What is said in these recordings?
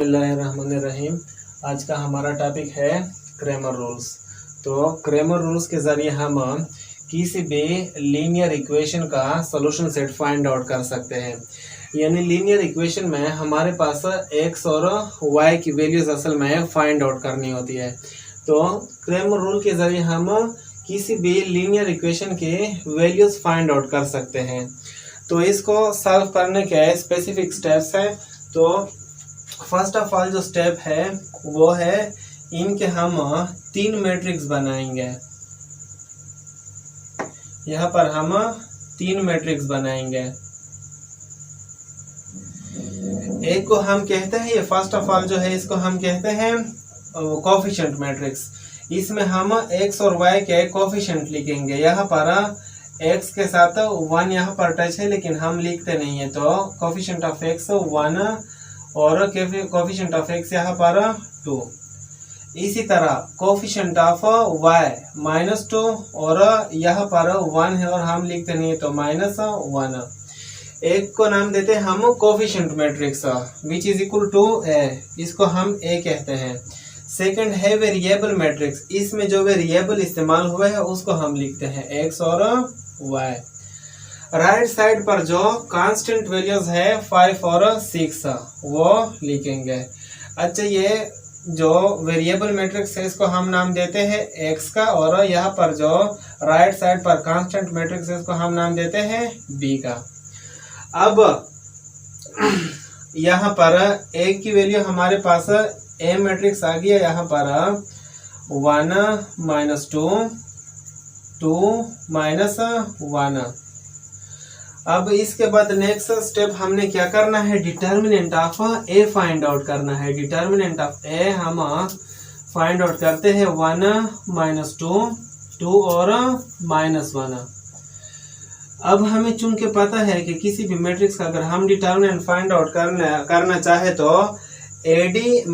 बिस्मिल्लाहिर्रहमानिर्रहीम। आज का हमारा टॉपिक है क्रैमर रूल्स। तो क्रैमर रूल्स के ज़रिए हम किसी भी लीनियर इक्वेशन का सॉल्यूशन सेट फाइंड आउट कर सकते हैं। यानी लीनियर इक्वेशन में हमारे पास एक्स और वाई की वैल्यूज असल में फाइंड आउट करनी होती है। तो क्रैमर रूल के ज़रिए हम किसी भी लीनियर इक्वेशन के वैल्यूज फाइंड आउट कर सकते हैं। तो इसको सॉल्व करने के स्पेसिफिक स्टेप्स हैं। तो फर्स्ट ऑफ ऑल जो स्टेप है वो है इनके हम तीन मैट्रिक्स बनाएंगे। यहाँ पर हम तीन मैट्रिक्स बनाएंगे। एक को हम कहते हैं, ये फर्स्ट ऑफ ऑल जो है इसको हम कहते हैं कोफिशिएंट मैट्रिक्स। इसमें हम एक्स और वाई के कोफिशिएंट लिखेंगे। यहाँ पर एक्स के साथ वन यहाँ पर टच है लेकिन हम लिखते नहीं है, तो कोफिशिएंट ऑफ एक्स 1 और कोफिशिएंट ऑफ एक्स यहाँ पर 2। इसी तरह कोफिशिएंट ऑफ वाई -2 और यहाँ पर 1 है और हम लिखते नहीं है, तो -1। एक को नाम देते हैं हम coefficient matrix which is equal to A, इसको हम ए कहते हैं। सेकंड है वेरिएबल मैट्रिक्स। इसमें जो वेरिएबल इस्तेमाल हुए हैं उसको हम लिखते हैं एक्स और वाई। राइट साइड पर जो कांस्टेंट वैल्यूज है 5 और 6 वो लिखेंगे। अच्छा, ये जो वेरिएबल मैट्रिक्स है इसको हम नाम देते हैं एक्स का, और यहाँ पर जो राइट साइड पर कांस्टेंट मैट्रिक्स है इसको हम नाम देते हैं बी का। अब यहाँ पर ए की वैल्यू हमारे पास ए मैट्रिक्स आ गया। यहाँ पर 1 -2 2 -1। अब इसके बाद नेक्स्ट स्टेप हमने क्या करना है, determinant of A find out करना है। डिटर्मिनेंट ऑफ ए हम फाइंड आउट करते हैं 1 -2 2 और -1। अब हमें चूंकि पता है कि किसी भी मैट्रिक्स का अगर हम डिटर्मिनेंट फाइंड आउट करना चाहे तो AD -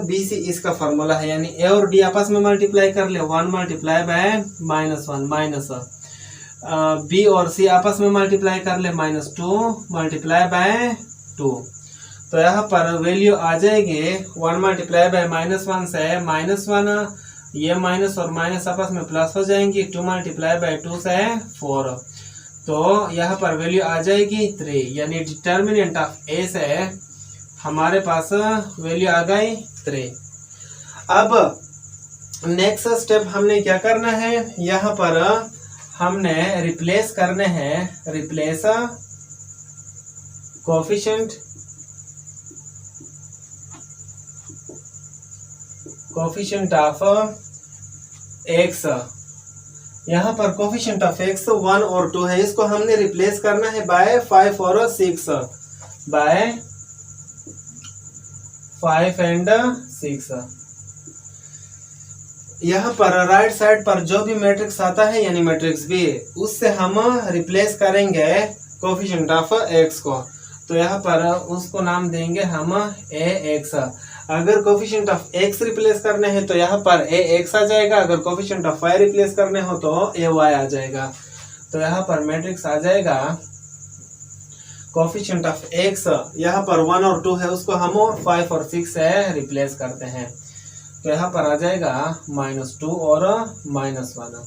BC इसका फॉर्मूला है। यानी ए और डी आपस में मल्टीप्लाई कर ले, 1 × -1 माइनस बी और सी आपस में मल्टीप्लाई कर ले, -2 × 2। तो यहाँ पर वैल्यू आ जाएगी 1 × -1 से -1, ये माइनस और माइनस आपस में प्लस हो जाएंगी, 2 × 2 से 4। तो यहाँ पर वैल्यू आ जाएगी 3। यानी डिटर्मिनेंट ऑफ ए से हमारे पास वैल्यू आ गई 3। अब नेक्स्ट स्टेप हमने क्या करना है, यहाँ पर हमने रिप्लेस करने हैं, रिप्लेस कोफिशिएंट ऑफ एक्स। यहाँ पर कोफिशिएंट ऑफ एक्स 1 और 2 है, इसको हमने रिप्लेस करना है बाय 5 और 6, बाय 5 एंड 6। यहाँ पर राइट साइड पर जो भी मैट्रिक्स आता है यानी मैट्रिक्स बी, उससे हम रिप्लेस करेंगे कोफिशिएंट ऑफ एक्स को। तो यहाँ पर उसको नाम देंगे हम ए एक्स। अगर कोफिशिएंट ऑफ एक्स रिप्लेस करने हैं तो यहाँ पर ए एक्स आ जाएगा। अगर कोफिशिएंट ऑफ वाई रिप्लेस करने हो तो ए वाई आ जाएगा। तो यहाँ पर मैट्रिक्स आ जाएगा कोफिशिएंट ऑफ एक्स, यहाँ पर 1 और 2 है उसको हम 5 और 6 से रिप्लेस करते हैं। तो यहाँ पर आ जाएगा -2 और -1।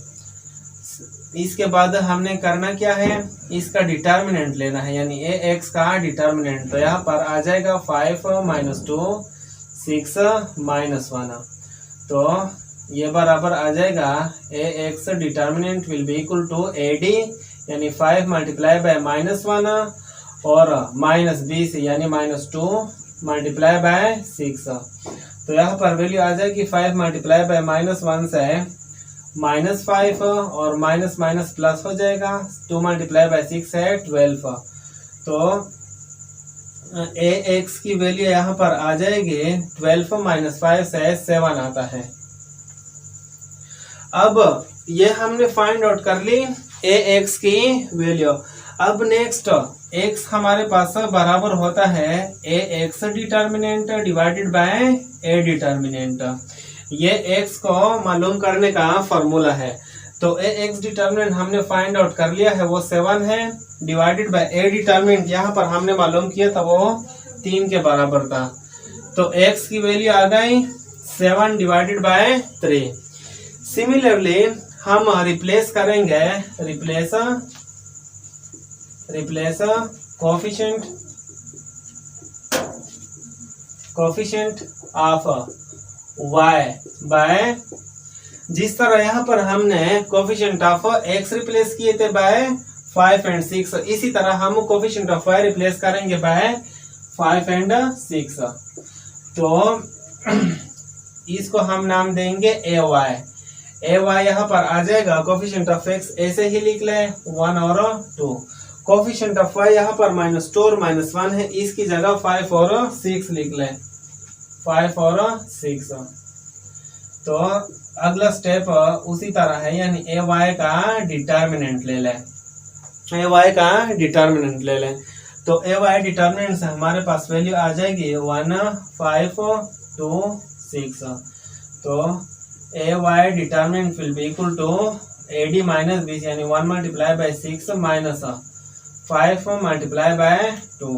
इसके बाद हमने करना क्या है, इसका डिटर्मिनेंट लेना है, यानी ए एक्स का डिटर्मिनेंट। तो यहाँ पर आ जाएगा 5 - 2 6 -1। तो ये बराबर आ जाएगा A x determinant will be equal to AD, यानी 5 × -1 और -BC यानी -2 × 6। तो यहाँ पर वैल्यू आ जाएगी 5 × -1 से -5 और माइनस माइनस प्लस हो जाएगा, 2 × 6 है 12। तो ए एक्स की वैल्यू यहाँ पर आ जाएगी 12 - 5 से 7 आता है। अब ये हमने फाइंड आउट कर ली ए एक्स की वैल्यू। अब नेक्स्ट एक्स हमारे पास बराबर होता है A x determinant divided by A determinant. ये एक्स को मालूम करने का फॉर्मूला है। तो ए एक्स डिटर्मिनेंट हमने फाइंड आउट कर लिया है, वो 7 है, डिवाइडेड बाय ए डिटर्मिनेंट यहाँ पर हमने मालूम किया था वो 3 के बराबर था। तो x की वैल्यू आ गई 7 डिवाइडेड बाय 3। सिमिलरली हम रिप्लेस करेंगे, replace coefficient of y by, जिस तरह यहाँ पर हमने कोफिशिएंट ऑफ x रिप्लेस किए थे बाय 5 and 6, इसी तरह हम कोफिशिएंट ऑफ y रिप्लेस करेंगे बाय 5 and 6। तो इसको हम नाम देंगे ay यहाँ पर आ जाएगा। कोफिशिएंट ऑफ x ऐसे ही लिख ले 1 और 2। कोफिशिएंट ऑफ y यहाँ पर -2 और -1 है, इसकी जगह 5 और 6 लिख ले, 5 और 6। तो अगला स्टेप उसी तरह है, यानी ay का डिटर्मिनेंट ले लें, ay का डिटर्मिनेंट ले लें। तो ay डिटर्मिनेंट से हमारे पास वैल्यू आ जाएगी 1 5 2 6। तो ay determinant will be equal to ad minus b, यानी 1 multiply by 6 minus 5 multiply by 2।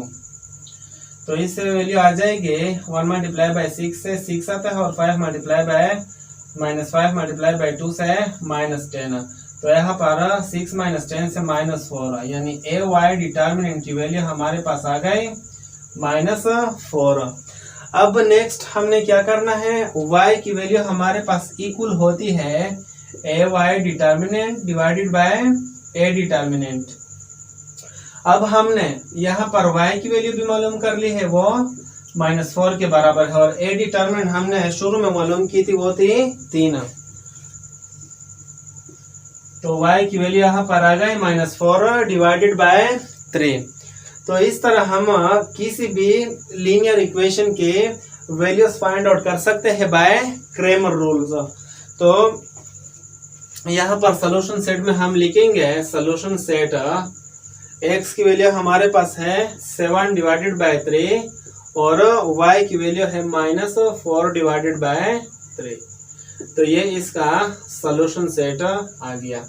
तो इससे वैल्यू आ जाएगी 1 मल्टीप्लाई बाय 6 से 6 आता है और 5 मल्टीप्लाई बाय -5 मल्टीप्लाई बाय 2 से -10। तो यहाँ पर 6 - 10 से -4, यानी ay डिटर्मिनेंट की वैल्यू हमारे पास आ गई -4। अब नेक्स्ट हमने क्या करना है, y की वैल्यू हमारे पास इक्वल होती है ay determinant divided bye a determinant. अब हमने यहाँ पर y की वैल्यू भी मालूम कर ली है, वो -4 के बराबर है, और a डिटर्मिनेंट हमने शुरू में मालूम की थी, वो थी 3। तो y की वैल्यू यहाँ पर आ गई -4 डिवाइडेड बाय 3। तो इस तरह हम किसी भी लीनियर इक्वेशन के वैल्यूज फाइंड आउट कर सकते हैं बाय क्रेमर रूल्स। तो यहाँ पर सॉल्यूशन सेट में हम लिखेंगे, सॉल्यूशन सेट x की वैल्यू हमारे पास है 7 डिवाइडेड बाय 3 और y की वैल्यू है -4 डिवाइडेड बाय 3। तो ये इसका सॉल्यूशन सेट आ गया।